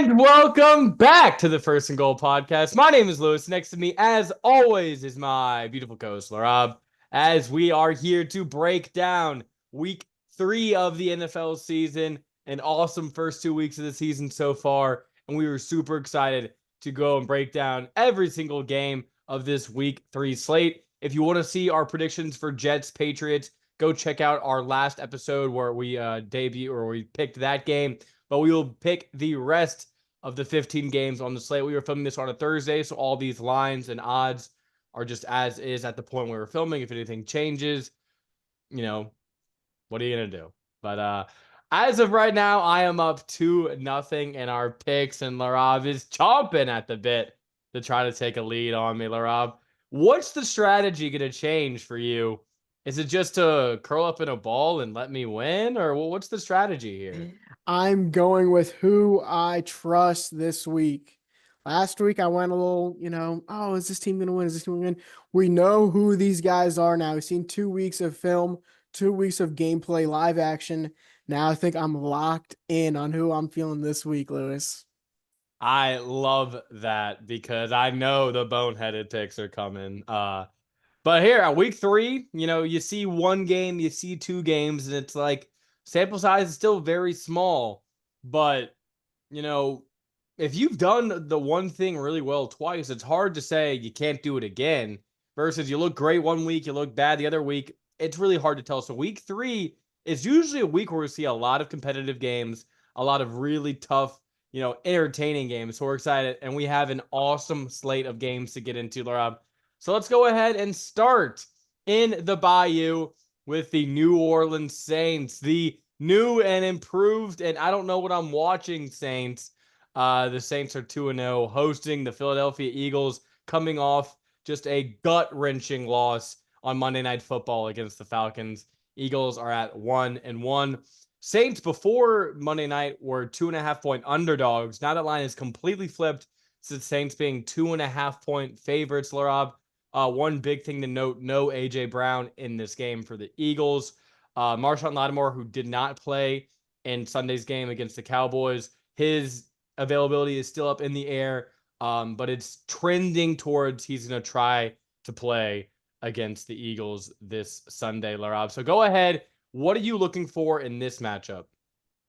And welcome back to the First and Goal podcast. My name is Lewis. Next to me, as always, is my beautiful co-host, Laraib, as we are here to break down week 3 of the NFL season, an awesome first 2 weeks of the season so far, and we were super excited to go and break down every single game of this week 3 slate. If you want to see our predictions for Jets, Patriots, go check out our last episode where we we picked that game. But we will pick the rest of the 15 games on the slate. We were filming this on a Thursday, so all these lines and odds are just as is at the point we were filming. If anything changes, what are you going to do? But as of right now, I am up 2-0 in our picks, and Laraib is chomping at the bit to try to take a lead on me, Laraib. What's the strategy going to change for you? Is it just to curl up in a ball and let me win? Or what's the strategy here? I'm going with who I trust this week. Last week, I went a little, oh, is this team going to win? Is this team going to win? We know who these guys are now. We've seen 2 weeks of film, 2 weeks of gameplay, live action. Now I think I'm locked in on who I'm feeling this week, Lewis. I love that because I know the boneheaded picks are coming. But here at week 3, you see one game, you see 2 games, and it's like sample size is still very small. But, if you've done the one thing really well twice, it's hard to say you can't do it again. Versus you look great one week, you look bad the other week. It's really hard to tell. So week 3 is usually a week where we see a lot of competitive games, a lot of really tough, entertaining games. So we're excited, and we have an awesome slate of games to get into, Laura. So let's go ahead and start in the Bayou with the New Orleans Saints, the new and improved, and I don't know what I'm watching, Saints. The Saints are 2-0, hosting the Philadelphia Eagles, coming off just a gut-wrenching loss on Monday Night Football against the Falcons. Eagles are at 1-1. Saints before Monday night were 2.5-point underdogs. Now that line is completely flipped. Since Saints being 2.5-point favorites, Laraib. One big thing to note, no A.J. Brown in this game for the Eagles. Marshawn Lattimore, who did not play in Sunday's game against the Cowboys, his availability is still up in the air, but it's trending towards he's going to try to play against the Eagles this Sunday, Laraib. So go ahead. What are you looking for in this matchup?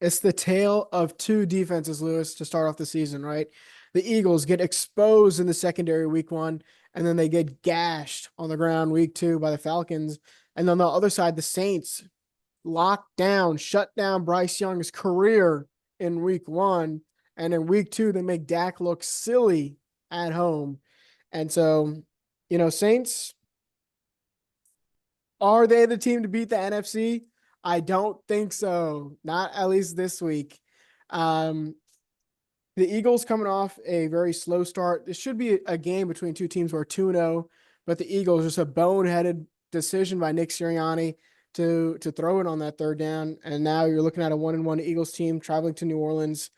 It's the tale of 2 defenses, Lewis, to start off the season, right? The Eagles get exposed in the secondary week 1, and then they get gashed on the ground week 2 by the Falcons. And on the other side, the Saints locked down, shut down Bryce Young's career in week 1. And in week 2, they make Dak look silly at home. And so, Saints, are they the team to beat the NFC? I don't think so. Not at least this week. The Eagles coming off a very slow start. This should be a game between 2 teams who are 2-0, but the Eagles, just a boneheaded decision by Nick Sirianni to throw it on that 3rd down. And now you're looking at a 1-1 Eagles team traveling to New Orleans.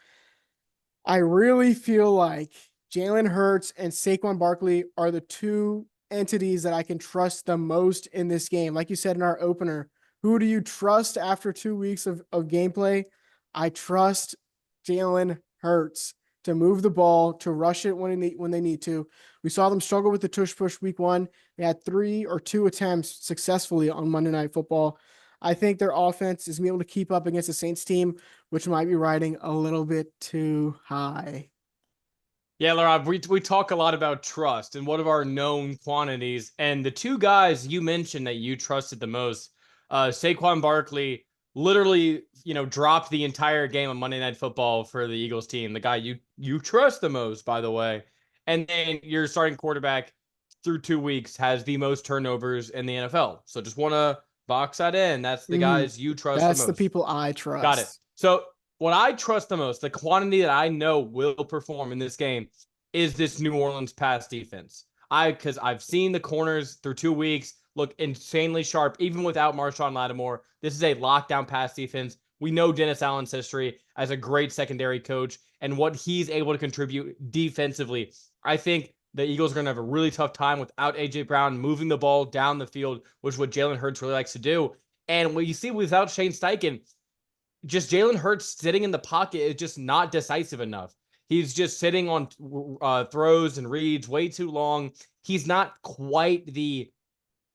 I really feel like Jalen Hurts and Saquon Barkley are the 2 entities that I can trust the most in this game. Like you said in our opener, who do you trust after 2 weeks of gameplay? I trust Jalen Hurts to move the ball, to rush it when they need to. We saw them struggle with the tush push week 1. They had 3 or 2 attempts successfully on Monday Night Football. I think their offense is going to be able to keep up against the Saints team, which might be riding a little bit too high. Yeah, Laura, we talk a lot about trust and what are our known quantities. And the 2 guys you mentioned that you trusted the most, Saquon Barkley literally, dropped the entire game of Monday Night Football for the Eagles team. The guy you trust the most, by the way. And then your starting quarterback through 2 weeks has the most turnovers in the NFL. So just want to box that in. That's the guys you trust the most. That's the people I trust. Got it. So what I trust the most, the quantity that I know will perform in this game, is this New Orleans pass defense. Because I've seen the corners through 2 weeks look insanely sharp, even without Marshawn Lattimore. This is a lockdown pass defense. We know Dennis Allen's history as a great secondary coach and what he's able to contribute defensively. I think the Eagles are going to have a really tough time without A.J. Brown moving the ball down the field, which is what Jalen Hurts really likes to do. And what you see without Shane Steichen, just Jalen Hurts sitting in the pocket is just not decisive enough. He's just sitting on throws and reads way too long. He's not quite the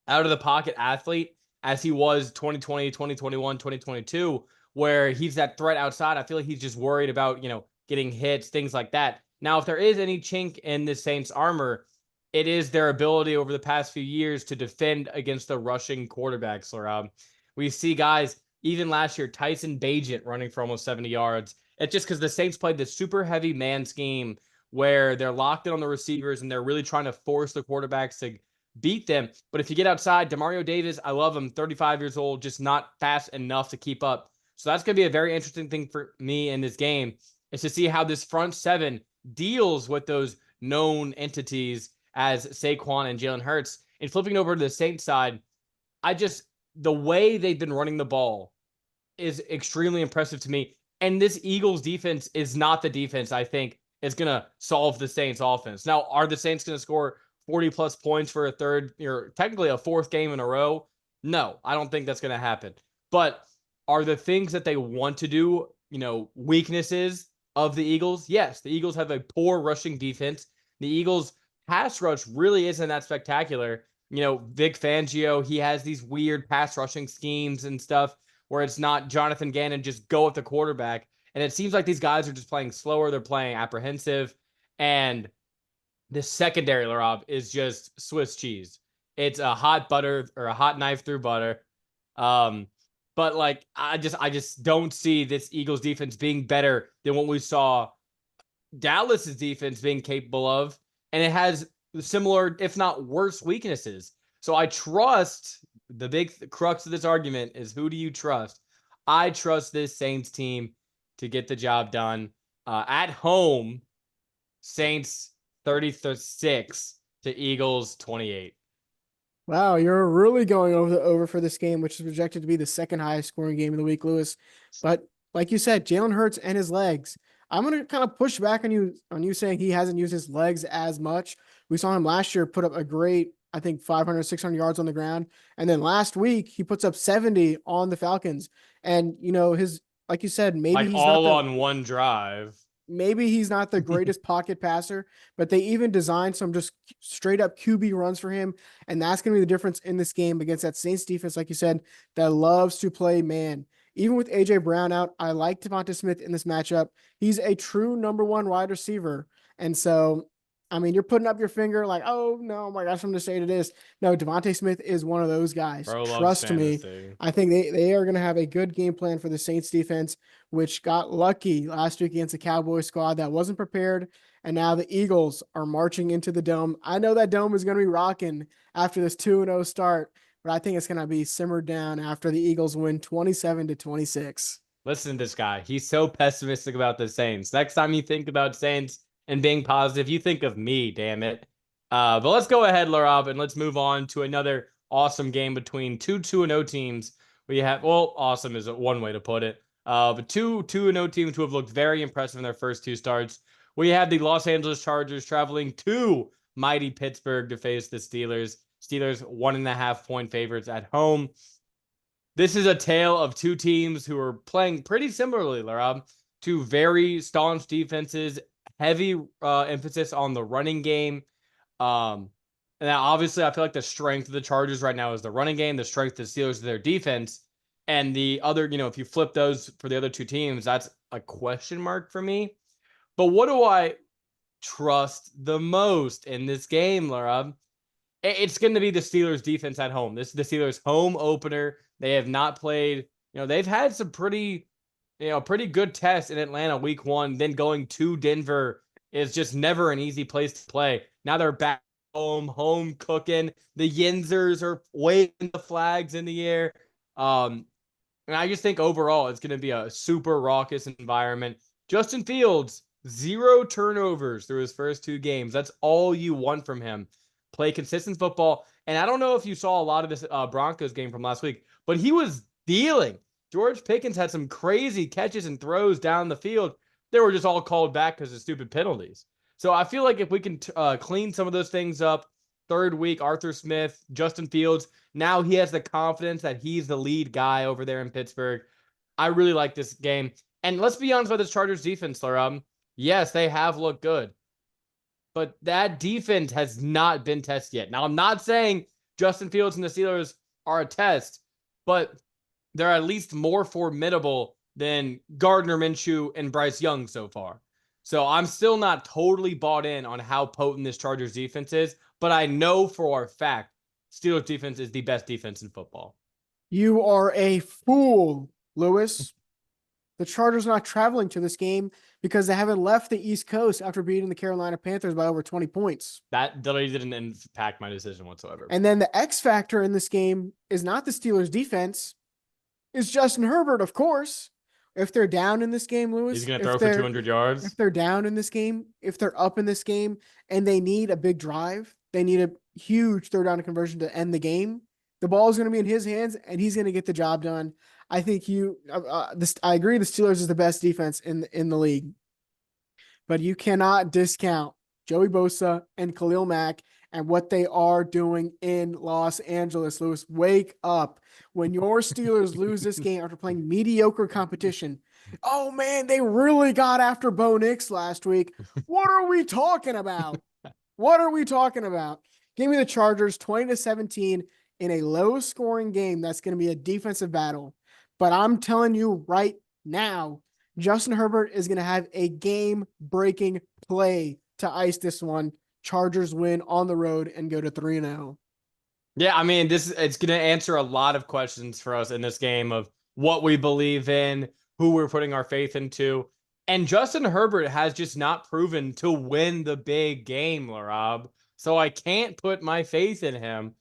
out of the pocket athlete as he was 2020, 2021, 2022, where he's that threat outside. I feel like he's just worried about, getting hits, things like that. Now, if there is any chink in the Saints armor, it is their ability over the past few years to defend against the rushing quarterbacks. We see guys, even last year, Tyson Bagent running for almost 70 yards. It's just because the Saints played this super heavy man scheme where they're locked in on the receivers and they're really trying to force the quarterbacks to beat them. But if you get outside, Demario Davis, I love him, 35 years old, just not fast enough to keep up. So that's going to be a very interesting thing for me in this game is to see how this front seven deals with those known entities as Saquon and Jalen Hurts. And flipping over to the Saints side, the way they've been running the ball is extremely impressive to me. And this Eagles defense is not the defense I think is going to solve the Saints offense. Now, are the Saints going to score 40 plus points for a third, technically a fourth game in a row? No, I don't think that's going to happen. But are the things that they want to do, weaknesses of the Eagles? Yes, the Eagles have a poor rushing defense. The Eagles pass rush really isn't that spectacular. Vic Fangio, he has these weird pass rushing schemes and stuff where it's not Jonathan Gannon just go at the quarterback. And it seems like these guys are just playing slower. They're playing apprehensive. And the secondary, Laraib, is just Swiss cheese. It's a hot butter or a hot knife through butter. But like I just don't see this Eagles defense being better than what we saw Dallas's defense being capable of, and it has similar, if not worse, weaknesses. So I trust the big crux of this argument is who do you trust? I trust this Saints team to get the job done at home. Saints 36 to Eagles 28. Wow, you're really going over for this game, which is projected to be the second highest scoring game of the week, Lewis. But like you said, Jalen Hurts and his legs. I'm gonna kind of push back on you saying he hasn't used his legs as much. We saw him last year put up a great, I think 500, 600 yards on the ground. And then last week he puts up 70 on the Falcons. And his, like you said, Like all on one drive. Maybe he's not the greatest pocket passer, but they even designed some just straight up QB runs for him. And that's going to be the difference in this game against that Saints defense, like you said, that loves to play man. Even with A.J. Brown out, I like Devonta Smith in this matchup. He's a true number one wide receiver. And so, I mean, you're putting up your finger like, oh, no, my gosh, I'm going to say it is. No, Devonta Smith is one of those guys. Bro, trust me. I think they are going to have a good game plan for the Saints defense, which got lucky last week against the Cowboys squad that wasn't prepared. And now the Eagles are marching into the dome. I know that dome is going to be rocking after this 2-0 start, but I think it's going to be simmered down after the Eagles win 27-26. Listen to this guy. He's so pessimistic about the Saints. Next time you think about Saints and being positive, you think of me, damn it. But let's go ahead, Laraib, and let's move on to another awesome game between two 2-0 teams. We have, well, awesome is one way to put it. But two 2-0 teams who have looked very impressive in their first two starts. We have the Los Angeles Chargers traveling to mighty Pittsburgh to face the Steelers. Steelers 1.5 point favorites at home. This is a tale of two teams who are playing pretty similarly, Laraib. Two very staunch defenses, heavy emphasis on the running game. And now obviously I feel like the strength of the Chargers right now is the running game, the strength of the Steelers is their defense. And the other, if you flip those for the other two teams, that's a question mark for me. But what do I trust the most in this game, Laraib? It's going to be the Steelers defense at home. This is the Steelers home opener. They have not played, they've had some pretty good tests in Atlanta week 1. Then going to Denver is just never an easy place to play. Now they're back home cooking. The Yinzers are waving the flags in the air. And I just think overall it's going to be a super raucous environment. Justin Fields, 0 turnovers through his first 2 games. That's all you want from him. Play consistent football. And I don't know if you saw a lot of this Broncos game from last week, but he was dealing. George Pickens had some crazy catches and throws down the field. They were just all called back because of stupid penalties. So I feel like if we can clean some of those things up, third week, Arthur Smith, Justin Fields, now he has the confidence that he's the lead guy over there in Pittsburgh. I really like this game. And let's be honest about this Chargers defense, Laraib. Yes, they have looked good, but that defense has not been tested yet. Now, I'm not saying Justin Fields and the Steelers are a test, but they're at least more formidable than Gardner Minshew and Bryce Young so far. So I'm still not totally bought in on how potent this Chargers defense is, but I know for a fact Steelers defense is the best defense in football. You are a fool, Lewis. The Chargers are not traveling to this game because they haven't left the East Coast after beating the Carolina Panthers by over 20 points. That really didn't impact my decision whatsoever. And then the X factor in this game is not the Steelers defense, it's Justin Herbert, of course. If they're down in this game, He's Lewis, going to throw for 200 if yards. they're down in this game, if they're up in this game and they need a big drive, they need a huge third down conversion to end the game. The ball is going to be in his hands and he's going to get the job done. I think I agree. The Steelers is the best defense in the league, but you cannot discount Joey Bosa and Khalil Mack and what they are doing in Los Angeles. Lewis, wake up. When your Steelers lose this game after playing mediocre competition, oh man, they really got after Bo Nix last week. What are we talking about? What are we talking about? Give me the Chargers 20-17 in a low scoring game. That's going to be a defensive battle. But I'm telling you right now, Justin Herbert is going to have a game-breaking play to ice this one. Chargers win on the road and go to 3-0. Yeah, I mean, it's going to answer a lot of questions for us in this game of what we believe in, who we're putting our faith into. And Justin Herbert has just not proven to win the big game, Laraib. So I can't put my faith in him.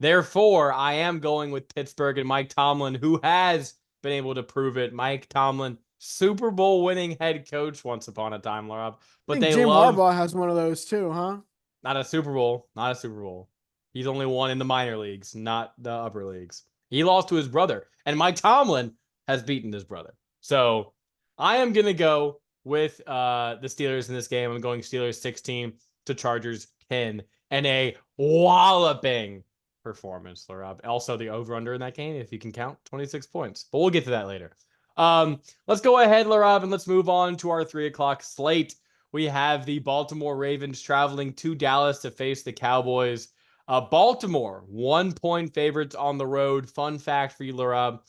Therefore, I am going with Pittsburgh and Mike Tomlin, who has been able to prove it. Mike Tomlin, Super Bowl winning head coach once upon a time, Laraib. I But think they Jim love Harbaugh has one of those too, huh? not a Super Bowl, not a Super Bowl. He's only won in the minor leagues, not the upper leagues. He lost to his brother, and Mike Tomlin has beaten his brother. So I am going to go with the Steelers in this game. I'm going Steelers 16 to Chargers 10, and a walloping performance, Laraib. Also, the over-under in that game, if you can count, 26 points. But we'll get to that later. Let's go ahead, Laraib, and let's move on to our 3 o'clock slate. We have the Baltimore Ravens traveling to Dallas to face the Cowboys. Baltimore, 1-point favorites on the road. Fun fact for you, Laraib.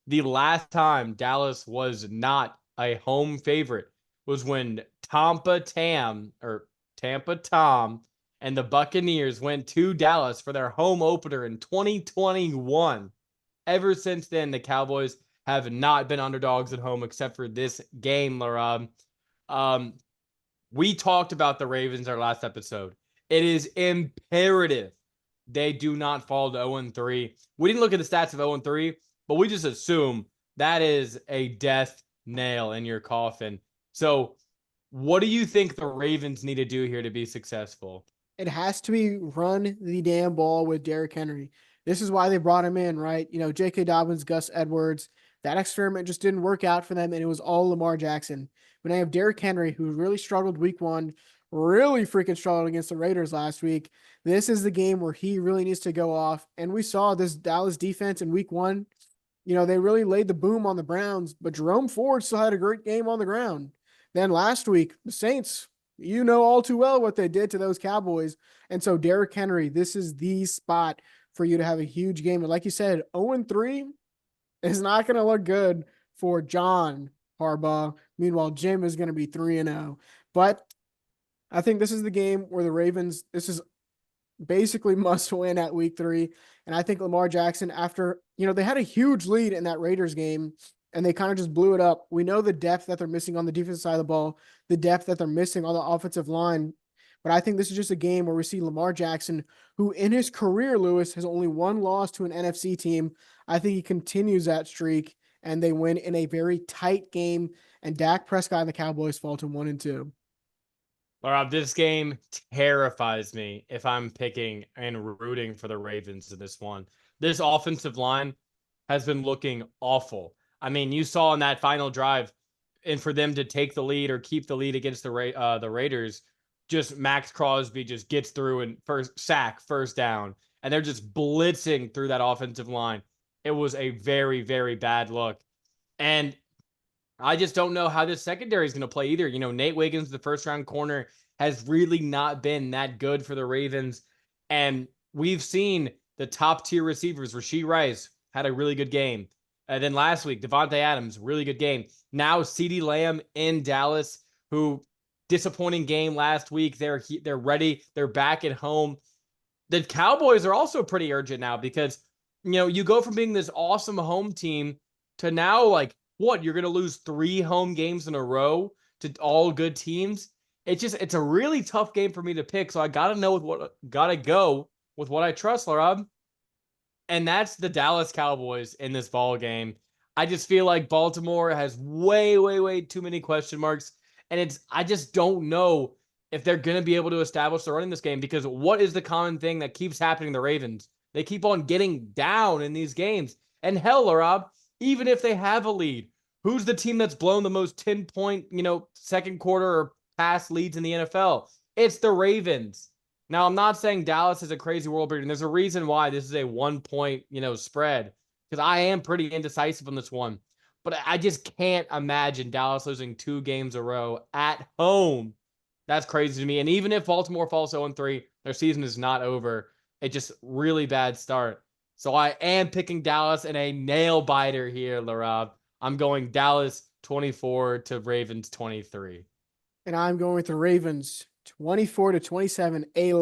The last time Dallas was not a home favorite was when Tampa Tom and the Buccaneers went to Dallas for their home opener in 2021. Ever since then, the Cowboys have not been underdogs at home except for this game, Laraib. We talked about the Ravens our last episode. It is imperative they do not fall to 0-3. We didn't look at the stats of 0-3, but we just assume that is a death nail in your coffin. So, what do you think the Ravens need to do here to be successful? It has to be run the damn ball with Derrick Henry. This is why they brought him in, right? You know, J.K. Dobbins, Gus Edwards, that experiment just didn't work out for them, and it was all Lamar Jackson. When I have Derrick Henry, who really struggled week one, really freaking struggled against the Raiders last week, this is the game where he really needs to go off. And we saw this Dallas defense in week one. You know, they really laid the boom on the Browns, but Jerome Ford still had a great game on the ground. Then last week, the Saints, you know all too well what they did to those Cowboys. And so Derrick Henry, this is the spot for you to have a huge game. And like you said, 0-3 is not going to look good for John Harbaugh. Meanwhile, Jim is going to be 3-0. But I think this is the game where the Ravens, this is basically must win at week 3. And I think Lamar Jackson, after, you know, they had a huge lead in that Raiders game and they kind of just blew it up. We know the depth that they're missing on the defensive side of the ball, the depth that they're missing on the offensive line. But I think this is just a game where we see Lamar Jackson, who in his career, Lewis, has only one loss to an NFC team. I think he continues that streak and they win in a very tight game. And Dak Prescott and the Cowboys fall to 1-2. Rob, this game terrifies me if I'm picking and rooting for the Ravens in this one. This offensive line has been looking awful. I mean, you saw in that final drive, and for them to take the lead or keep the lead against the Raiders, just Max Crosby just gets through and first down, and they're just blitzing through that offensive line. It was a very, very bad look. And I just don't know how this secondary is going to play either. You know, Nate Wiggins, the first round corner, has really not been that good for the Ravens. And we've seen the top tier receivers. Rashee Rice had a really good game. And then last week, Devontae Adams, really good game. Now, CeeDee Lamb in Dallas, who disappointing game last week. They're ready. They're back at home. The Cowboys are also pretty urgent now because, you know, you go from being this awesome home team to now, like, what? You're going to lose 3 home games in a row to all good teams. It's a really tough game for me to pick. So I got to know got to go with what I trust, Laraib. And that's the Dallas Cowboys in this ball game. I just feel like Baltimore has way, way, way too many question marks. And I just don't know if they're going to be able to establish the running this game because what is the common thing that keeps happening to the Ravens? They keep on getting down in these games. And hell, Rob, even if they have a lead, who's the team that's blown the most 10-point, second quarter or pass leads in the NFL? It's the Ravens. Now, I'm not saying Dallas is a crazy world beater, and there's a reason why this is a 1-point, spread, because I am pretty indecisive on this one. But I just can't imagine Dallas losing 2 games a row at home. That's crazy to me. And even if Baltimore falls 0-3, their season is not over. It's just really bad start. So I am picking Dallas in a nail biter here, Laraib. I'm going Dallas 24 to Ravens 23. And I'm going with the Ravens 24-27. A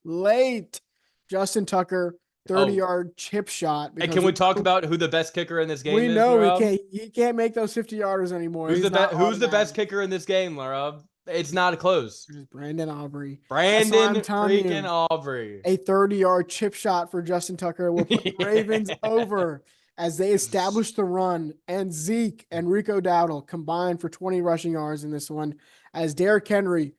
late Justin Tucker 30-yard chip shot. And can we talk about who the best kicker in this game we is? know Laraib? he can't make those 50-yarders anymore. Who's the best kicker in this game, Laraib? It's not close. Brandon Aubrey. Brandon freaking Aubrey. A 30-yard chip shot for Justin Tucker will put the Ravens over as they establish the run, and Zeke and Rico Dowdle combined for 20 rushing yards in this one as Derrick Henry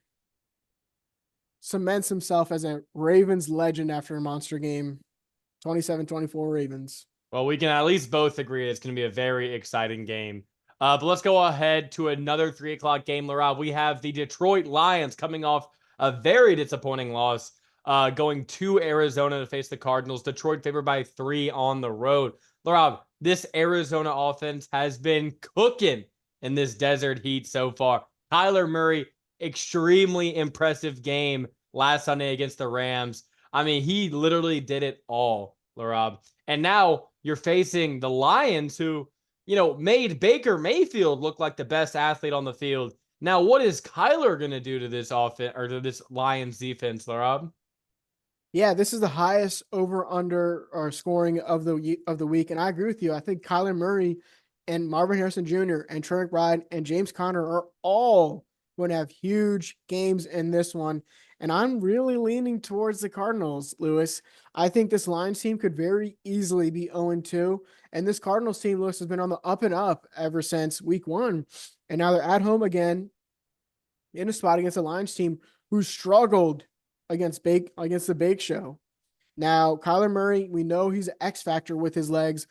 cements himself as a Ravens legend after a monster game. 27-24 Ravens. Well, we can at least both agree it's going to be a very exciting game. But let's go ahead to another 3 o'clock game, Laraib. We have the Detroit Lions coming off a very disappointing loss, going to Arizona to face the Cardinals. Detroit favored by 3 on the road. Laraib, this Arizona offense has been cooking in this desert heat so far. Kyler Murray, extremely impressive game last Sunday against the Rams. I mean, he literally did it all, Laraib. And now you're facing the Lions who, made Baker Mayfield look like the best athlete on the field. Now, what is Kyler going to do to this offense or to this Lions defense, Laraib? Yeah, this is the highest over/under or scoring of the week, and I agree with you. I think Kyler Murray and Marvin Harrison Jr. and Trey McBride and James Conner are all going to have huge games in this one. And I'm really leaning towards the Cardinals, Lewis. I think this Lions team could very easily be 0-2. And this Cardinals team, Lewis, has been on the up and up ever since week 1. And now they're at home again in a spot against a Lions team who struggled against the Bake Show. Now, Kyler Murray, we know he's an X factor with his legs.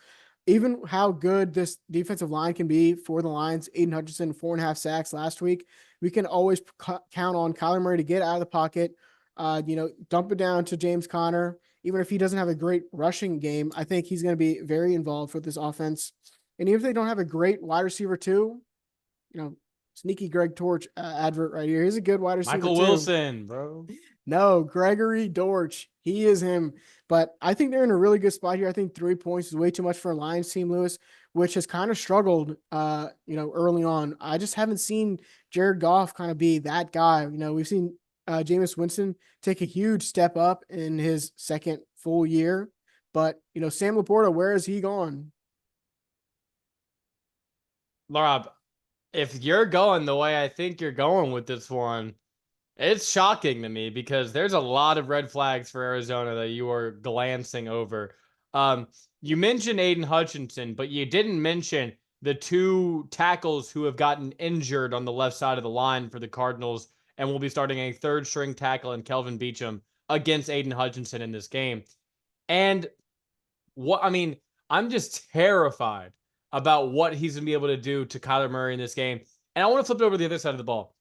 Even how good this defensive line can be for the Lions, Aiden Hutchinson, 4.5 sacks last week. We can always count on Kyler Murray to get out of the pocket, dump it down to James Conner. Even if he doesn't have a great rushing game, I think he's going to be very involved with this offense. And even if they don't have a great wide receiver too, sneaky Greg Torch advert right here. He's a good wide receiver Michael Wilson, bro. No, Gregory Dortch. He is him. But I think they're in a really good spot here. I think 3 points is way too much for a Lions team, Lewis, which has kind of struggled, early on. I just haven't seen Jared Goff kind of be that guy. We've seen Jameis Winston take a huge step up in his second full year. But, Sam Laporta, where has he gone? Laraib, if you're going the way I think you're going with this one, it's shocking to me because there's a lot of red flags for Arizona that you are glancing over. You mentioned Aiden Hutchinson, but you didn't mention the 2 tackles who have gotten injured on the left side of the line for the Cardinals and will be starting a 3rd-string tackle in Kelvin Beachum against Aiden Hutchinson in this game. And I'm just terrified about what he's going to be able to do to Kyler Murray in this game. And I want to flip it over to the other side of the ball.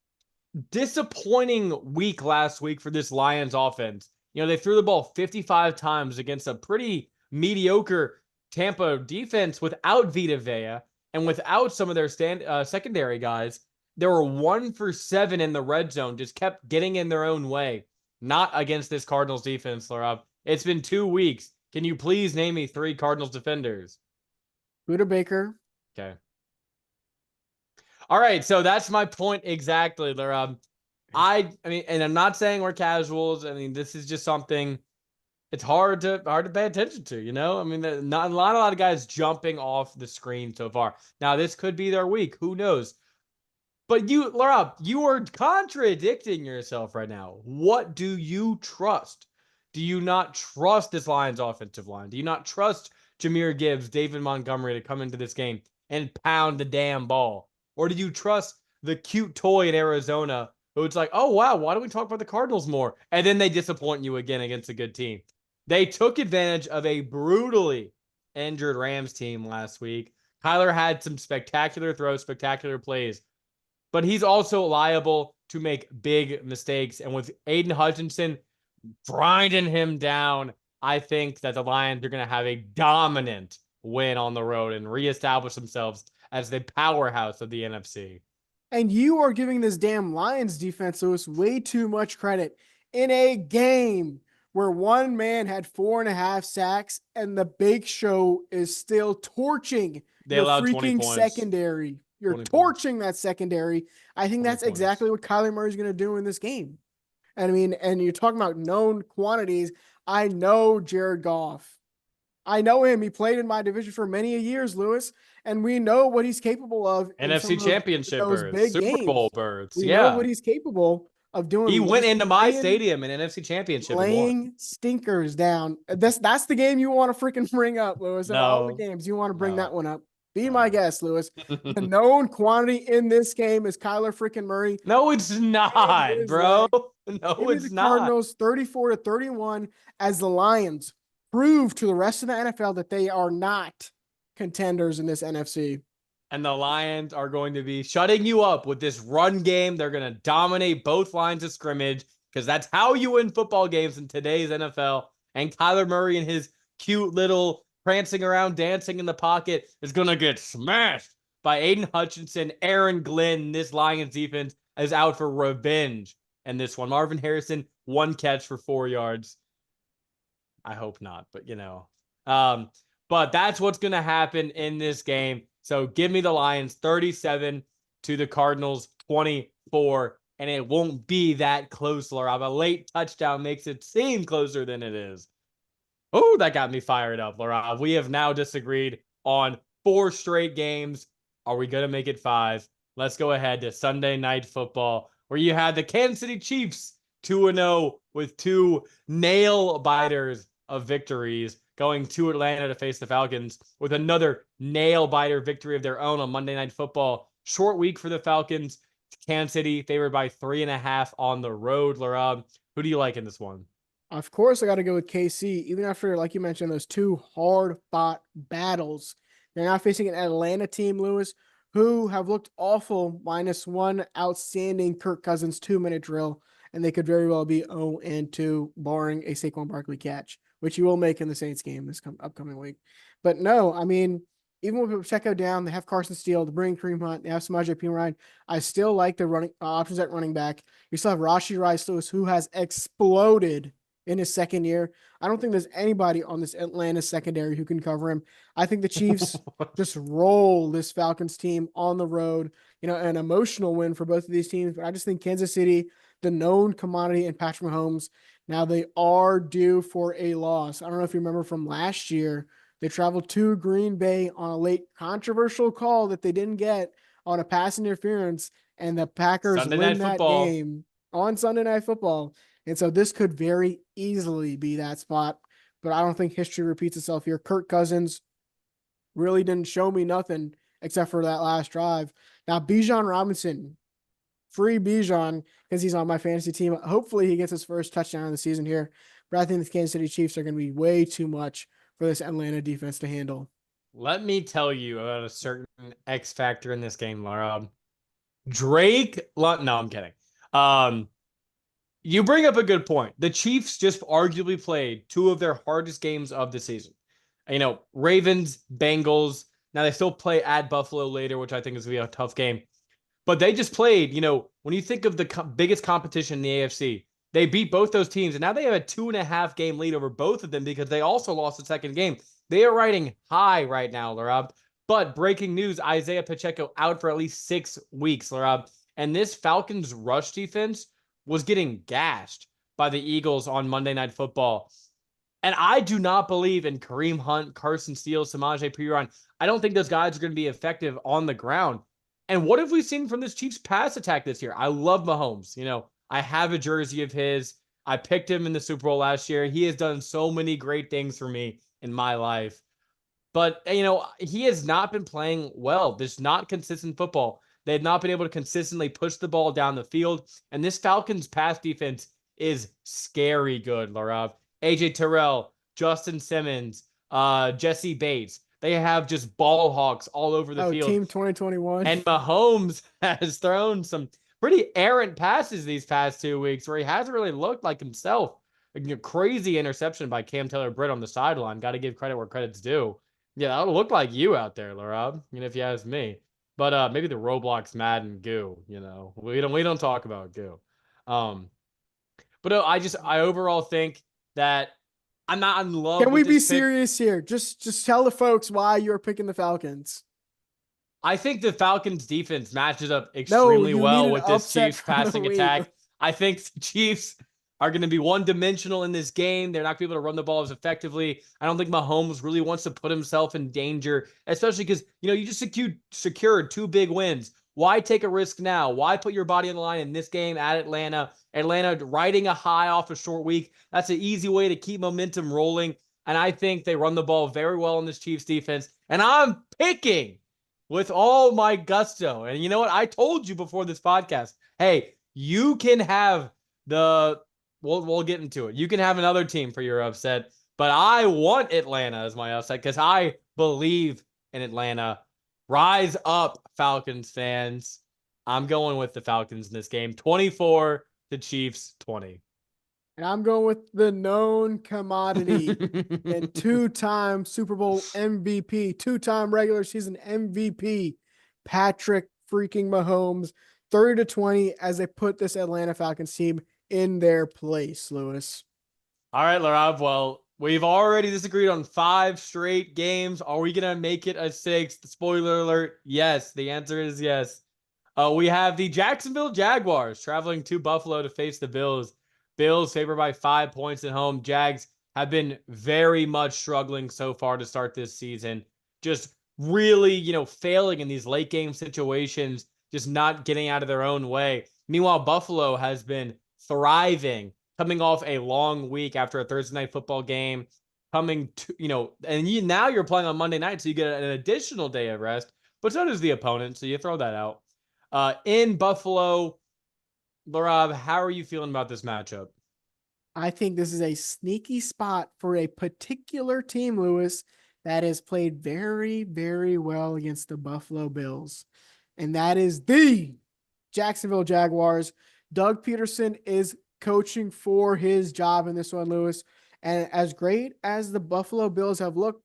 Disappointing week last week for this Lions offense. They threw the ball 55 times against a pretty mediocre Tampa defense without Vita Vea. And without some of their secondary guys, they were 1 for 7 in the red zone, just kept getting in their own way. Not against this Cardinals defense, Laraib. It's been 2 weeks. Can you please name me 3 Cardinals defenders? Buda Baker. Okay. All right, so that's my point exactly, Laraib. I mean, and I'm not saying we're casuals. I mean, this is just something it's hard to pay attention to, you know? I mean, not a lot of guys jumping off the screen so far. Now, this could be their week. Who knows? But you, Laura, you are contradicting yourself right now. What do you trust? Do you not trust this Lions offensive line? Do you not trust Jahmyr Gibbs, David Montgomery to come into this game and pound the damn ball? Or do you trust the cute toy in Arizona who it's like, oh, wow, why don't we talk about the Cardinals more? And then they disappoint you again against a good team. They took advantage of a brutally injured Rams team last week. Kyler had some spectacular throws, spectacular plays, but he's also liable to make big mistakes. And with Aiden Hutchinson grinding him down, I think that the Lions are going to have a dominant win on the road and reestablish themselves as the powerhouse of the NFC. And you are giving this damn Lions defense, Lewis, way too much credit in a game where one man had 4.5 sacks and the Big Show is still torching They your allowed 20 freaking points. secondary. You're torching that secondary. I think that's exactly what Kyler Murray's going to do in this game. And I mean, and you're talking about known quantities. I know Jared Goff. I know him. He played in my division for many years, Lewis, and we know what he's capable of in NFC Championship those berths, big Super games. Bowl berths. We know Yeah. what he's capable of doing. He went into my stadium in NFC Championship and won. Laying stinkers down. That's the game you want to freaking bring up, Lewis. Of all the games, you want to bring that one up. Be my guest, Lewis. The known quantity in this game is Kyler freaking Murray. No, it's not, bro. No, it's not. Cardinals 34-31 as the Lions prove to the rest of the NFL that they are not contenders in this NFC. And the Lions are going to be shutting you up with this run game. They're going to dominate both lines of scrimmage because that's how you win football games in today's NFL. And Kyler Murray and his cute little prancing around, dancing in the pocket is going to get smashed by Aiden Hutchinson. Aaron Glenn, this Lions defense is out for revenge. And this one, Marvin Harrison, 1 catch for 4 yards. I hope not, but you know. But that's what's going to happen in this game. So give me the Lions 37 to the Cardinals 24, and it won't be that close, Laraib. A late touchdown makes it seem closer than it is. Oh, that got me fired up, Laraib. We have now disagreed on 4 straight games. Are we going to make it 5? Let's go ahead to Sunday Night Football, where you had the Kansas City Chiefs 2-0 with 2 nail biters of victories, going to Atlanta to face the Falcons with another nail-biter victory of their own on Monday Night Football. Short week for the Falcons. Kansas City favored by 3.5 on the road. Laraib, who do you like in this one? Of course, I got to go with KC. Even after, like you mentioned, those 2 hard-fought battles, they're now facing an Atlanta team, Lewis, who have looked awful, minus 1 outstanding Kirk Cousins 2-minute drill, and they could very well be 0-2, barring a Saquon Barkley catch, which you will make in the Saints game this upcoming week. But no, I mean, even with Pacheco down, they have Carson Steele, they bring Kareem Hunt, they have Samaje Perine. I still like the running options at running back. You still have Rashee Rice Lewis, who has exploded in his second year. I don't think there's anybody on this Atlanta secondary who can cover him. I think the Chiefs just roll this Falcons team on the road. You know, an emotional win for both of these teams, but I just think Kansas City, the known commodity, and Patrick Mahomes, now they are due for a loss. I don't know if you remember from last year, they traveled to Green Bay on a late controversial call that they didn't get on a pass interference, and the Packers win that game on Sunday Night Football. And so this could very easily be that spot, but I don't think history repeats itself here. Kirk Cousins really didn't show me nothing except for that last drive. Now, Bijan Robinson, free Bijan because he's on my fantasy team. Hopefully he gets his first touchdown of the season here, but I think the Kansas City Chiefs are going to be way too much for this Atlanta defense to handle. Let me tell you about a certain X factor in this game, Laura. No, I'm kidding. You bring up a good point. The Chiefs just arguably played 2 of their hardest games of the season. You know, Ravens, Bengals, Now they still play at Buffalo later, which I think is going to be a tough game. But they just played, when you think of the biggest competition in the AFC, they beat both those teams. And now they have a 2.5 game lead over both of them because they also lost the second game. They are riding high right now, Laraib. But breaking news, Isaiah Pacheco out for at least 6 weeks, Laraib. And this Falcons rush defense was getting gashed by the Eagles on Monday Night Football. And I do not believe in Kareem Hunt, Carson Steele, Samaje Perine. I don't think those guys are going to be effective on the ground. And what have we seen from this Chiefs pass attack this year? I love Mahomes. I have a jersey of his. I picked him in the Super Bowl last year. He has done so many great things for me in my life. But, he has not been playing well. There's not consistent football. They've not been able to consistently push the ball down the field. And this Falcons pass defense is scary good, Larav. AJ Terrell, Justin Simmons, Jesse Bates. They have just ball hawks all over the Oh, field. Team 2021. And Mahomes has thrown some pretty errant passes these past 2 weeks where he hasn't really looked like himself. A crazy interception by Cam Taylor-Britt on the sideline. Got to give credit where credit's due. Yeah, that'll look like you out there, Larab, if you ask me. But maybe the Roblox Madden goo, We don't talk about goo. But I overall think that I'm not in love Can with we be this pick. serious here? Just tell the folks why you're picking the Falcons. I think the Falcons defense matches up No, extremely you need well an with this upset Chiefs from the passing week. attack. I think the Chiefs are going to be one-dimensional in this game. They're not going to be able to run the ball as effectively. I don't think Mahomes really wants to put himself in danger, especially because, you just secured 2 big wins. Why take a risk now? Why put your body on the line in this game at Atlanta? Atlanta riding a high off a short week. That's an easy way to keep momentum rolling. And I think they run the ball very well in this Chiefs defense. And I'm picking with all my gusto. And you know what? I told you before this podcast, hey, you can have we'll get into it. You can have another team for your upset, but I want Atlanta as my upset because I believe in Atlanta. Rise up, Falcons fans. I'm going with the Falcons in this game. 24, the Chiefs 20. And I'm going with the known commodity and 2-time Super Bowl MVP, 2-time regular season MVP, Patrick freaking Mahomes, 30-20 as they put this Atlanta Falcons team in their place, Lewis. All right, Larav. Well, we've already disagreed on 5 straight games. Are we going to make it a 6th? Spoiler alert. Yes. The answer is yes. We have the Jacksonville Jaguars traveling to Buffalo to face the Bills. Bills favored by 5 points at home. Jags have been very much struggling so far to start this season. Just really, failing in these late game situations, just not getting out of their own way. Meanwhile, Buffalo has been thriving, coming off a long week after a Thursday night football game, coming to, and now you're playing on Monday night, so you get an additional day of rest, but so does the opponent, so you throw that out. In Buffalo, Larav, how are you feeling about this matchup? I think this is a sneaky spot for a particular team, Lewis, that has played very, very well against the Buffalo Bills. And that is the Jacksonville Jaguars. Doug Peterson is coaching for his job in this one, Lewis. And as great as the Buffalo Bills have looked,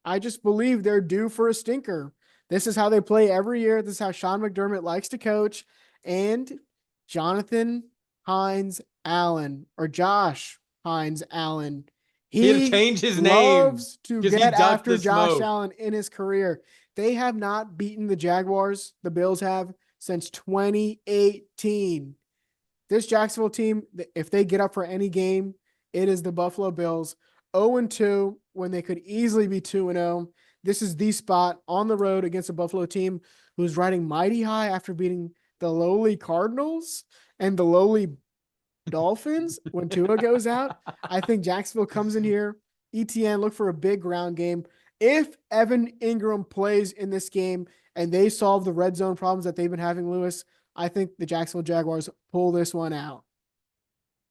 I just believe they're due for a stinker. This is how they play every year. This is how Sean McDermott likes to coach. And Jonathan Hines Allen, or Josh Hines Allen, He changed his loves name to get after Josh Allen in his career. They have not beaten the Jaguars, the Bills have, since 2018. This Jacksonville team, if they get up for any game, it is the Buffalo Bills. 0-2 when they could easily be 2-0. This is the spot on the road against a Buffalo team who's riding mighty high after beating the lowly Cardinals and the lowly Dolphins when Tua goes out. I think Jacksonville comes in here. ETN, look for a big ground game. If Evan Ingram plays in this game and they solve the red zone problems that they've been having, Lewis, I think the Jacksonville Jaguars pull this one out.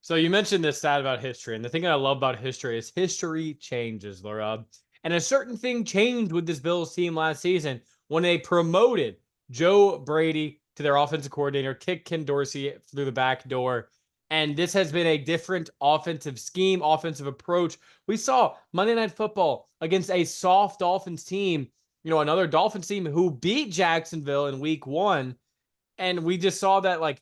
So you mentioned this stat about history, and the thing that I love about history is history changes, Laura. And a certain thing changed with this Bills team last season when they promoted Joe Brady to their offensive coordinator, kicked Ken Dorsey through the back door. And this has been a different offensive scheme, offensive approach. We saw Monday Night Football against a soft Dolphins team another Dolphins team who beat Jacksonville in week 1. And we just saw that, like,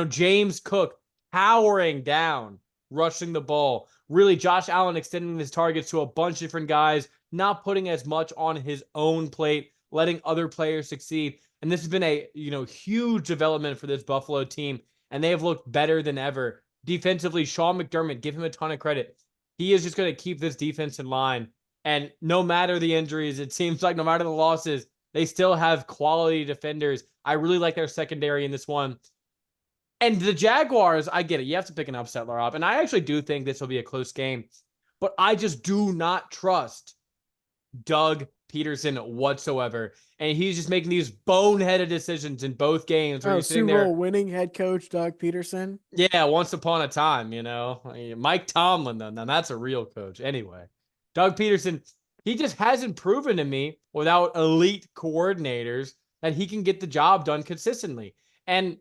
James Cook powering down, rushing the ball. Really, Josh Allen extending his targets to a bunch of different guys, not putting as much on his own plate, letting other players succeed. And this has been a, huge development for this Buffalo team. And they have looked better than ever. Defensively, Sean McDermott, give him a ton of credit. He is just going to keep this defense in line. And no matter the injuries, it seems like no matter the losses, they still have quality defenders. I really like their secondary in this one. And the Jaguars, I get it. You have to pick an upset, Laraib. And I actually do think this will be a close game. But I just do not trust Doug Peterson whatsoever. And he's just making these boneheaded decisions in both games where Oh, you're sitting Super Bowl there. winning head coach Doug Peterson. Yeah, once upon a time, Mike Tomlin, though, now that's a real coach. Anyway, Doug Peterson, he just hasn't proven to me without elite coordinators that he can get the job done consistently. And,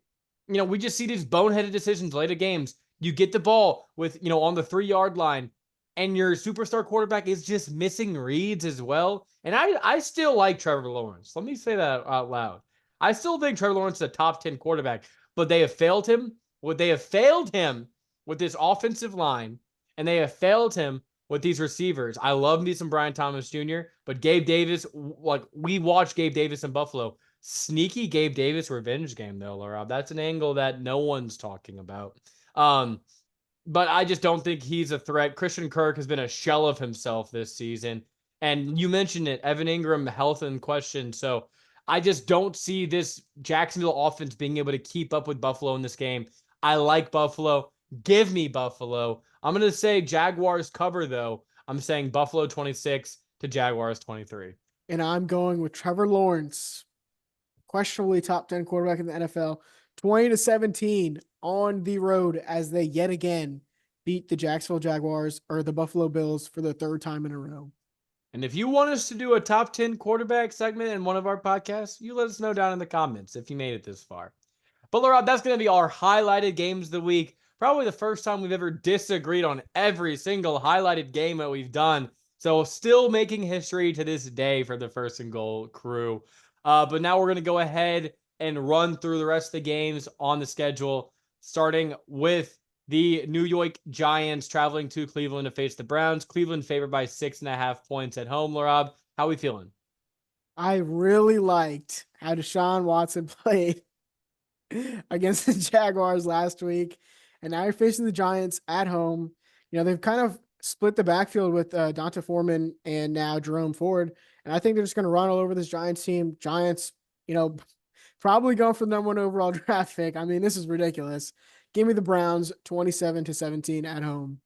we just see these boneheaded decisions late in games. You get the ball with, on the 3-yard line, and your superstar quarterback is just missing reads as well. And I still like Trevor Lawrence. Let me say that out loud. I still think Trevor Lawrence is a top 10 quarterback, but they have failed him. They have failed him with this offensive line, and they have failed him with these receivers. I love me some Brian Thomas Jr., but Gabe Davis, like, we watched Gabe Davis in Buffalo. Sneaky Gabe Davis revenge game, though, Laura. That's an angle that no one's talking about. But I just don't think he's a threat. Christian Kirk has been a shell of himself this season. And you mentioned it, Evan Ingram, health in question. So I just don't see this Jacksonville offense being able to keep up with Buffalo in this game. I like Buffalo. Give me Buffalo. I'm going to say Jaguars cover, though. I'm saying Buffalo 26 to Jaguars 23. And I'm going with Trevor Lawrence, questionably top 10 quarterback in the NFL, 20-17 on the road as they yet again beat the Jacksonville Jaguars or the Buffalo Bills for the 3rd time in a row. And if you want us to do a top 10 quarterback segment in one of our podcasts, you let us know down in the comments if you made it this far. But Laura, that's going to be our highlighted games of the week. Probably the first time we've ever disagreed on every single highlighted game that we've done. So still making history to this day for the First and Goal crew. But now we're going to go ahead and run through the rest of the games on the schedule, starting with the New York Giants traveling to Cleveland to face the Browns. Cleveland favored by 6.5 points at home. Laraib, how are we feeling? I really liked how Deshaun Watson played against the Jaguars last week. And now you're facing the Giants at home. They've kind of split the backfield with Donta Foreman and now Jerome Ford. And I think they're just going to run all over this Giants team. Giants, probably going for the number 1 overall draft pick. I mean, this is ridiculous. Give me the Browns 27-17 at home.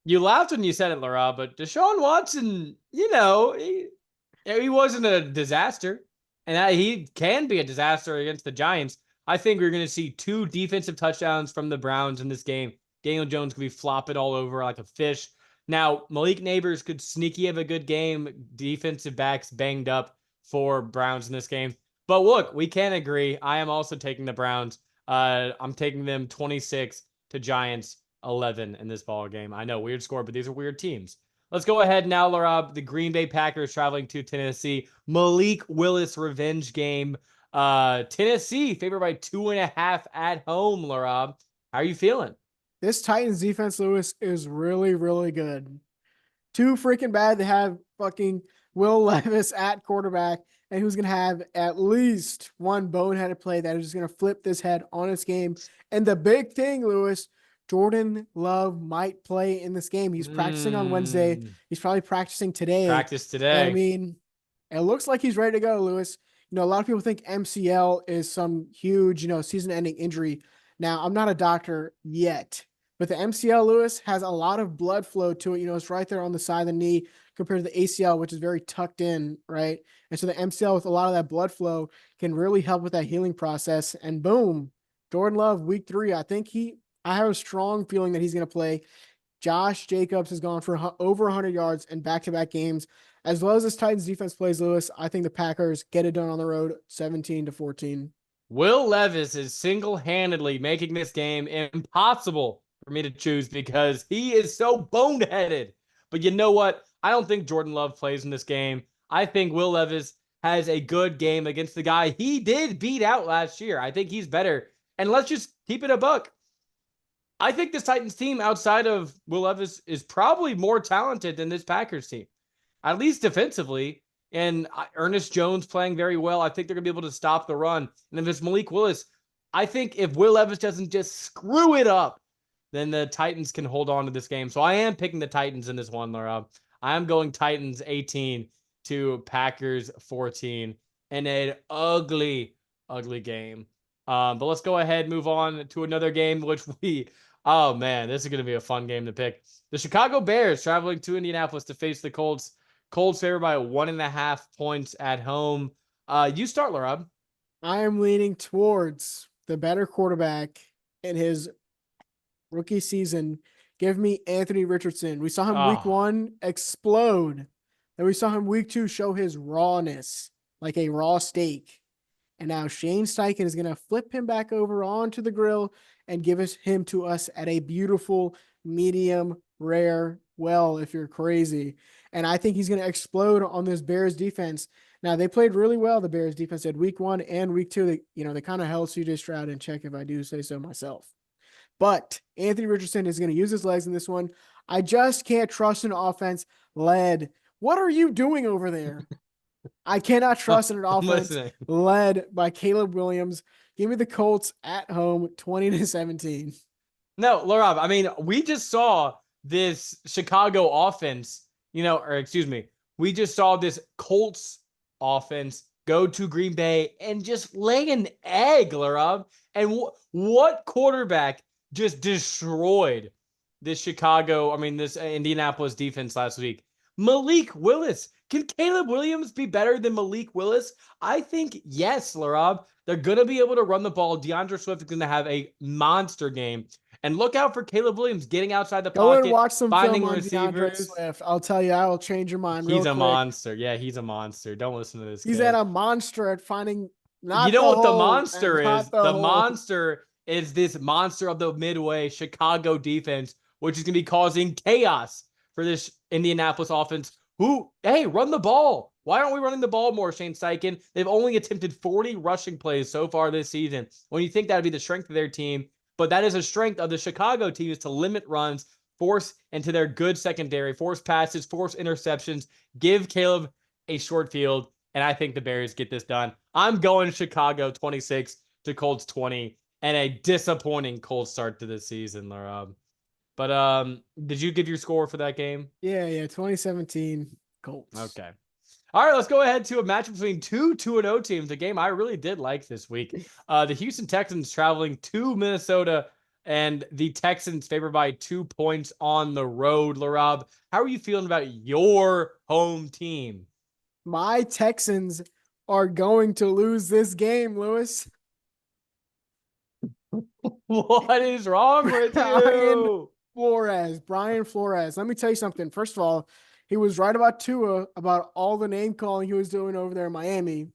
You laughed when you said it, Laura, but Deshaun Watson, he wasn't a disaster. And he can be a disaster against the Giants. I think we're going to see 2 defensive touchdowns from the Browns in this game. Daniel Jones could be flopping all over like a fish. Now, Malik Neighbors could sneaky have a good game. Defensive backs banged up for Browns in this game. But look, we can agree. I am also taking the Browns. I'm taking them 26 to Giants 11 in this ball game. I know, weird score, but these are weird teams. Let's go ahead now, Laraib. The Green Bay Packers traveling to Tennessee. Malik Willis revenge game. Tennessee favored by 2.5 at home, Laraib. How are you feeling? This Titans defense, Lewis, is really, really good. Too freaking bad to have fucking Will Levis at quarterback, and who's going to have at least one boneheaded play that is just going to flip this head on its game. And the big thing, Lewis, Jordan Love might play in this game. He's practicing on Wednesday. He's probably practicing today. Practice today. And I mean, it looks like he's ready to go, Lewis. A lot of people think MCL is some huge, season-ending injury. Now, I'm not a doctor yet, but the MCL, Lewis, has a lot of blood flow to it. It's right there on the side of the knee compared to the ACL, which is very tucked in, right? And so the MCL with a lot of that blood flow can really help with that healing process. And boom, Jordan Love, week 3, I have a strong feeling that he's going to play. Josh Jacobs has gone for over 100 yards in back-to-back games. As well as this Titans defense plays, Lewis, I think the Packers get it done on the road 17-14. Will Levis is single-handedly making this game impossible for me to choose because he is so boneheaded. But you know what? I don't think Jordan Love plays in this game. I think Will Levis has a good game against the guy he did beat out last year. I think he's better. And let's just keep it a buck. I think this Titans team outside of Will Levis is probably more talented than this Packers team, at least defensively. And Ernest Jones playing very well. I think they're going to be able to stop the run. And if it's Malik Willis, I think if Will Levis doesn't just screw it up, then the Titans can hold on to this game. So I am picking the Titans in this one, Laura. I am going Titans 18 to Packers 14 in an ugly, ugly game. But let's go ahead and move on to another game, which oh man, this is going to be a fun game to pick. The Chicago Bears traveling to Indianapolis to face the Colts. Colts favored by 1.5 points at home. You start, Laraib. I am leaning towards the better quarterback in his rookie season. Give me Anthony Richardson. We saw him week 1 explode. Then we saw him week 2 show his rawness, like a raw steak. And now Shane Steichen is going to flip him back over onto the grill and give him to us at a beautiful, medium, rare, well, if you're crazy. And I think he's going to explode on this Bears defense. Now, they played really well, the Bears defense did week 1 and week 2. They kind of held CJ Stroud in check, if I do say so myself. But Anthony Richardson is going to use his legs in this one. I just can't trust an offense led. What are you doing over there? I cannot trust an offense led by Caleb Williams. Give me the Colts at home, 20-17. No, Laraib, I mean, we just saw this Chicago offense, we just saw this Colts offense go to Green Bay and just lay an egg, Laraib. And what quarterback just destroyed this Indianapolis defense last week? Malik Willis. Can Caleb Williams be better than Malik Willis? I think yes, Laraib. They're going to be able to run the ball. DeAndre Swift is going to have a monster game. And look out for Caleb Williams getting outside the pocket. Go and watch some finding film on receivers. DeAndre Swift. I'll tell you, I will change your mind real quick. He's a monster. Yeah, he's a monster. Don't listen to this He's kid. at a monster at finding not You know the what the hole monster and not is? the The hole. monster is this monster of the Midway Chicago defense, which is going to be causing chaos for this Indianapolis offense. Run the ball. Why aren't we running the ball more, Shane Steichen? They've only attempted 40 rushing plays so far this season. When you think that would be the strength of their team, but that is a strength of the Chicago team, is to limit runs, force into their good secondary, force passes, force interceptions, give Caleb a short field, and I think the Bears get this done. I'm going Chicago 26 to Colts 20, and a disappointing Colts start to the season, Laura. But did you give your score for that game? Yeah, 2017 Colts. Okay. All right, let's go ahead to a match between two 2-0 teams, a game I really did like this week. The Houston Texans traveling to Minnesota, and the Texans favored by 2 points on the road. Laraib, how are you feeling about your home team? My Texans are going to lose this game, Lewis. What is wrong with you? Brian Flores. Let me tell you something. First of all, he was right about Tua, about all the name calling he was doing over there in Miami.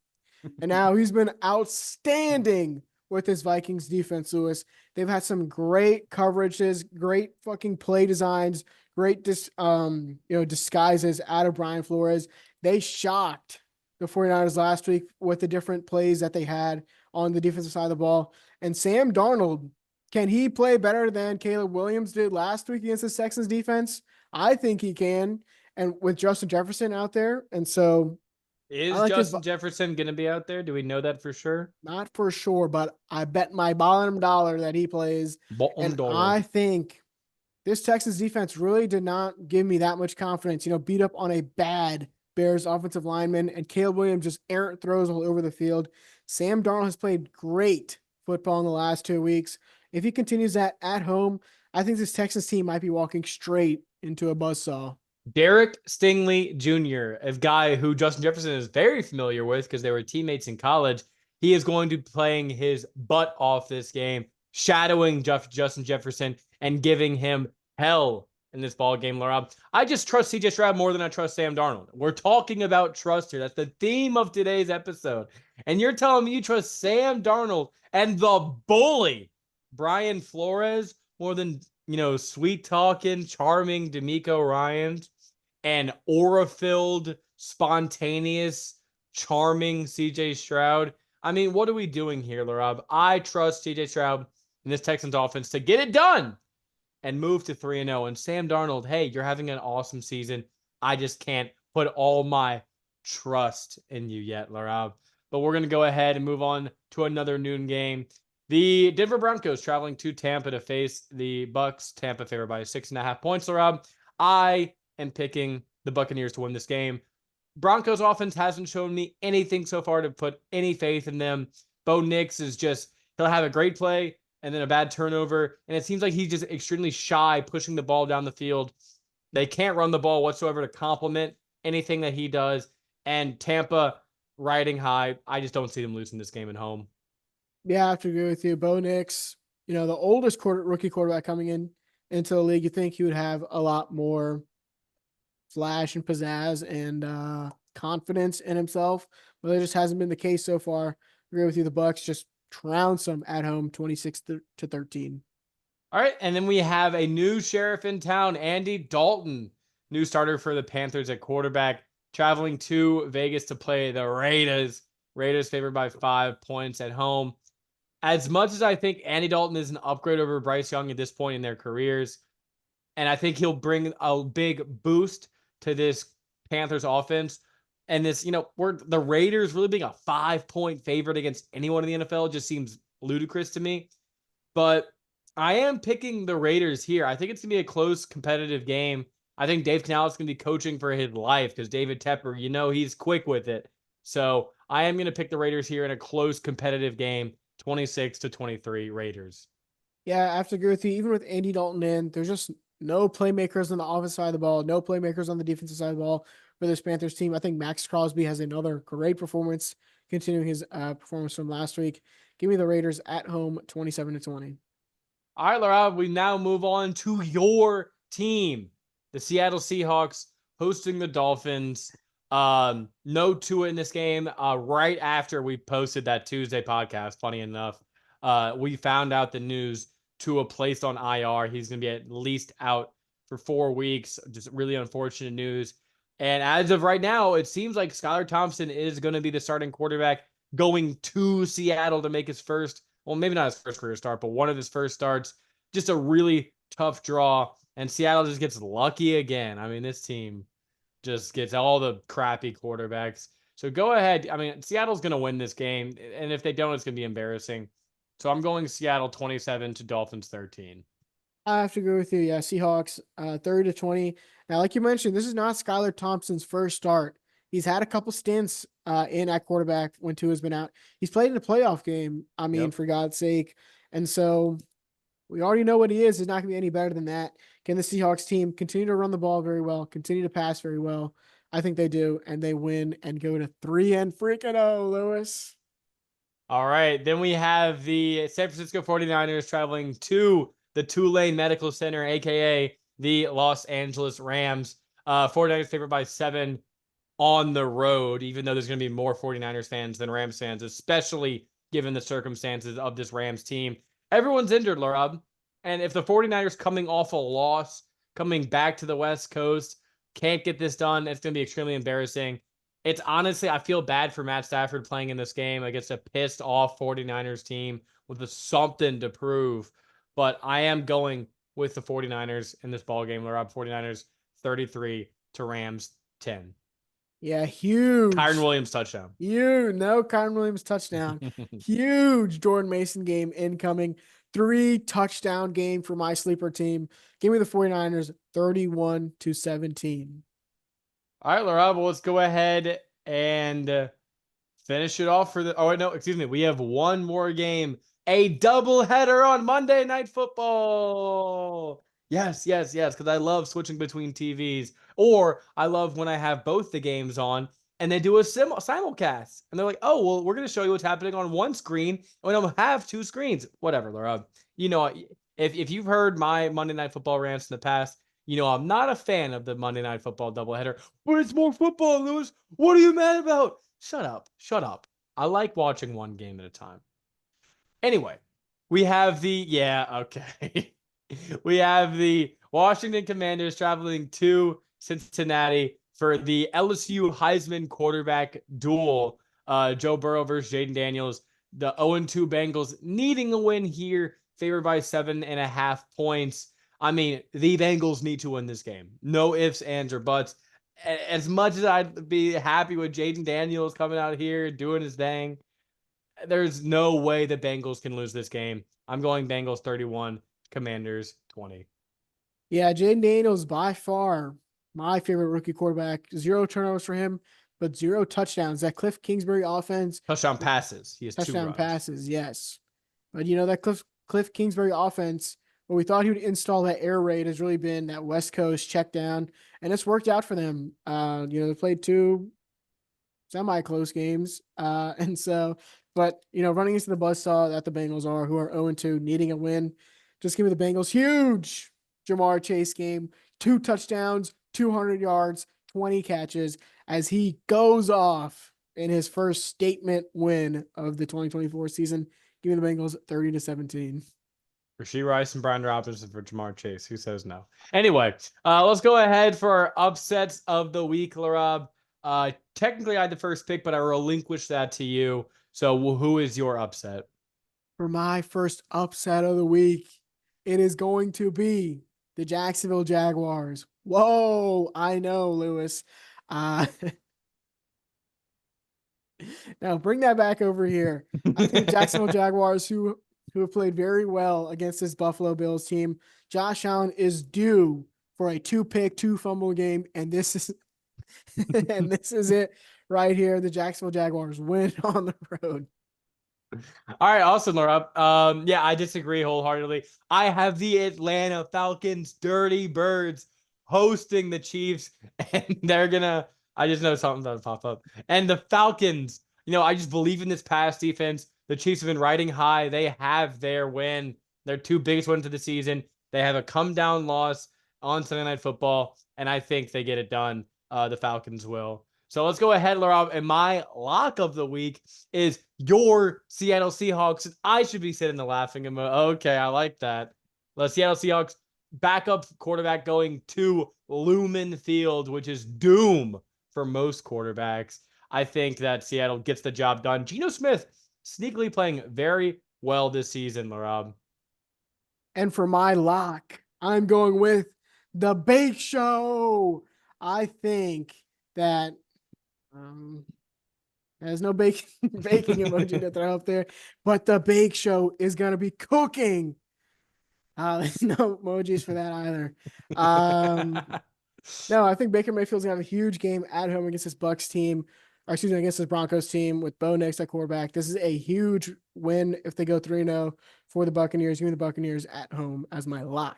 And now he's been outstanding with his Vikings defense, Lewis. They've had some great coverages, great fucking play designs, great disguises out of Brian Flores. They shocked the 49ers last week with the different plays that they had on the defensive side of the ball. And Sam Darnold, can he play better than Caleb Williams did last week against the Texans defense? I think he can. And with Justin Jefferson out there. And so is Justin Jefferson going to be out there? Do we know that for sure? Not for sure, but I bet my bottom dollar that he plays. I think this Texas defense really did not give me that much confidence. Beat up on a bad Bears offensive lineman, and Caleb Williams just errant throws all over the field. Sam Darnold has played great football in the last 2 weeks. If he continues that at home, I think this Texas team might be walking straight into a buzzsaw. Derek Stingley Jr., a guy who Justin Jefferson is very familiar with because they were teammates in college. He is going to be playing his butt off this game, shadowing Justin Jefferson and giving him hell in this ball game, Laura. I just trust CJ Stroud more than I trust Sam Darnold. We're talking about trust here. That's the theme of today's episode. And you're telling me you trust Sam Darnold and the bully, Brian Flores, more than sweet-talking, charming DeMeco Ryans and aura-filled, spontaneous charming CJ Stroud. I mean, what are we doing here, Laraib? I trust CJ Stroud and this Texans offense to get it done and move to 3-0. And Sam Darnold, hey, you're having an awesome season. I just can't put all my trust in you yet, Laraib. But we're going to go ahead and move on to another noon game. The Denver Broncos traveling to Tampa to face the Bucks. Tampa favored by 6.5 points, Laraib. I am picking the Buccaneers to win this game. Broncos offense hasn't shown me anything so far to put any faith in them. Bo Nix is just, he'll have a great play and then a bad turnover. And it seems like he's just extremely shy pushing the ball down the field. They can't run the ball whatsoever to complement anything that he does. And Tampa riding high. I just don't see them losing this game at home. Yeah, I have to agree with you. Bo Nix, the oldest rookie quarterback coming into the league, you think he would have a lot more flash and pizzazz and confidence in himself, but it just hasn't been the case so far. Agree with you. The Bucks just trounce them at home, 26-13. All right, and then we have a new sheriff in town, Andy Dalton, new starter for the Panthers at quarterback, traveling to Vegas to play the Raiders. Raiders favored by 5 points at home. As much as I think Andy Dalton is an upgrade over Bryce Young at this point in their careers, and I think he'll bring a big boost to this Panthers offense. And this, we're the Raiders really being a 5-point favorite against anyone in the NFL just seems ludicrous to me. But I am picking the Raiders here. I think it's going to be a close, competitive game. I think Dave Canales is going to be coaching for his life because David Tepper, he's quick with it. So I am going to pick the Raiders here in a close, competitive game, 26-23 Raiders. Yeah, I have to agree with you. Even with Andy Dalton in, there's just no playmakers on the offensive side of the ball, no playmakers on the defensive side of the ball for this Panthers team. I think Max Crosby has another great performance, continuing his performance from last week. Give me the Raiders at home, 27-20. All right, Laura, we now move on to your team, the Seattle Seahawks hosting the Dolphins. No Tua in this game. Right after we posted that Tuesday podcast, funny enough, we found out the news. Tua placed on IR. He's going to be at least out for 4 weeks. Just really unfortunate news. And as of right now, it seems like Skylar Thompson is going to be the starting quarterback going to Seattle to make his first, well, maybe not his first career start, but one of his first starts. Just a really tough draw. And Seattle just gets lucky again. I mean, this team just gets all the crappy quarterbacks. So go ahead. I mean, Seattle's going to win this game. And if they don't, it's going to be embarrassing. So I'm going Seattle 27 to Dolphins 13. I have to agree with you. Yeah, Seahawks 30-20. Now, like you mentioned, this is not Skylar Thompson's first start. He's had a couple stints in at quarterback when Tua's been out. He's played in a playoff game, for God's sake. And so we already know what he is. He's not going to be any better than that. Can the Seahawks team continue to run the ball very well, continue to pass very well? I think they do, and they win and go to 3-0, Lewis. All right. Then we have the San Francisco 49ers traveling to the Tulane Medical Center, a.k.a. the Los Angeles Rams. 49ers favored by 7 on the road, even though there's going to be more 49ers fans than Rams fans, especially given the circumstances of this Rams team. Everyone's injured, Laraib. And if the 49ers coming off a loss, coming back to the West Coast, can't get this done, it's going to be extremely embarrassing. It's honestly, I feel bad for Matt Stafford playing in this game against a pissed off 49ers team with something to prove. But I am going with the 49ers in this ball game. Laraib, 49ers 33 to Rams 10. Yeah, huge. Kyren Williams touchdown. Kyren Williams touchdown. Huge Jordan Mason game incoming. 3 touchdown game for my sleeper team. Give me the 49ers 31-17. All right, Laraib, well, let's go ahead and finish it off for the. Oh, no, excuse me. We have one more game. A doubleheader on Monday Night Football. Yes, because I love switching between TVs. Or I love when I have both the games on and they do a simulcast. And they're like, oh, well, we're going to show you what's happening on one screen. And we don't have 2 screens. Whatever, Laura. If you've heard my Monday Night Football rants in the past, I'm not a fan of the Monday Night Football doubleheader. But it's more football, Lewis. What are you mad about? Shut up. I like watching one game at a time. Anyway, we have we have the Washington Commanders traveling to Cincinnati for the LSU Heisman quarterback duel. Joe Burrow versus Jaden Daniels. The 0-2 Bengals needing a win here, favored by 7.5 points. I mean, the Bengals need to win this game. No ifs, ands, or buts. As much as I'd be happy with Jaden Daniels coming out here doing his thing, there's no way the Bengals can lose this game. I'm going Bengals 31, Commanders 20. Yeah, Jaden Daniels by far my favorite rookie quarterback. 0 turnovers for him, but 0 touchdowns. That Cliff Kingsbury offense, Touchdown passes. He has 2 touchdown runs. passes, yes. But that Cliff Kingsbury offense, where we thought he would install that air raid, has really been that West Coast check down, and it's worked out for them. They played 2 semi-close games. And so, but running into the buzzsaw that the Bengals are, who are 0-2, needing a win. Just give me the Bengals. Huge Jamar Chase game, 2 touchdowns, 200 yards, 20 catches as he goes off in his first statement win of the 2024 season. Give me the Bengals 30-17. Rashee Rice and Brian Robinson for Jamar Chase. Who says no? Anyway, let's go ahead for our upsets of the week, Laraib. Technically, I had the first pick, but I relinquished that to you. So who is your upset? For my first upset of the week, it is going to be the Jacksonville Jaguars. Whoa, I know, Lewis. Now bring that back over here. I think the Jacksonville Jaguars, who have played very well against this Buffalo Bills team, Josh Allen is due for a 2-pick, 2-fumble game, and this is and this is it right here. The Jacksonville Jaguars win on the road. All right, awesome, Laura. Yeah, I disagree wholeheartedly. I have the Atlanta Falcons, Dirty Birds, hosting the Chiefs, and they're gonna. I just know something's gonna pop up. And the Falcons, I just believe in this pass defense. The Chiefs have been riding high. They have their win, their 2 biggest wins of the season. They have a come down loss on Sunday Night Football, and I think they get it done. The Falcons will. So let's go ahead, Laura. And my lock of the week is your Seattle Seahawks. I should be sitting the laughing emoji. Okay, I like that. The Seattle Seahawks backup quarterback going to Lumen Field, which is doom for most quarterbacks. I think that Seattle gets the job done. Geno Smith sneakily playing very well this season, Laraib. And for my lock, I'm going with the Bake Show. I think that there's no baking emoji to throw up there, but the Bake Show is going to be cooking. There's no emojis for that either. No, I think Baker Mayfield's going to have a huge game at home against this Bucs team, or excuse me, against this Broncos team with Bo Nix at quarterback. This is a huge win if they go 3-0 for the Buccaneers. Give me the Buccaneers at home as my lock.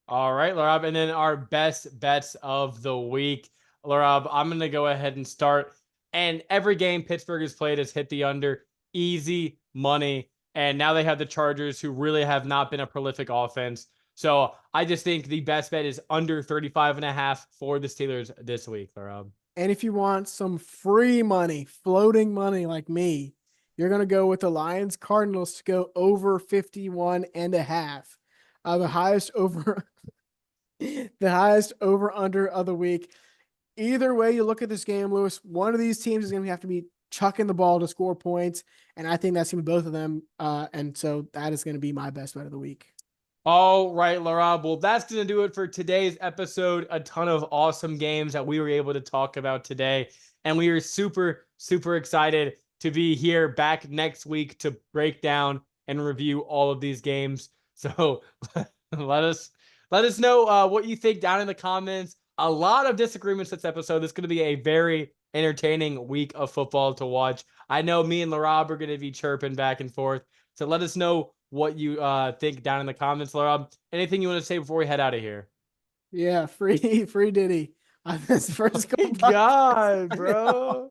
All right, Laraib. And then our best bets of the week. Laraib, I'm going to go ahead and start. And every game Pittsburgh has played has hit the under. Easy money. And now they have the Chargers, who really have not been a prolific offense. So I just think the best bet is under 35.5 for the Steelers this week, Laraib. And if you want some free money, floating money like me, you're going to go with the Lions Cardinals to go over 51.5. The highest over under of the week. Either way you look at this game, Lewis, one of these teams is going to have to be chucking the ball to score points, and I think that's going to be both of them. And so that is going to be my best bet of the week. All right, Laraib. Well, that's going to do it for today's episode. A ton of awesome games that we were able to talk about today. And we are super, super excited to be here back next week to break down and review all of these games. So let us know what you think down in the comments. A lot of disagreements this episode. This is going to be a very entertaining week of football to watch. I know me and Laraib are going to be chirping back and forth. So let us know what you think down in the comments, Laraib. Anything you want to say before we head out of here? Yeah, free Diddy. That's the first Oh my God, bro.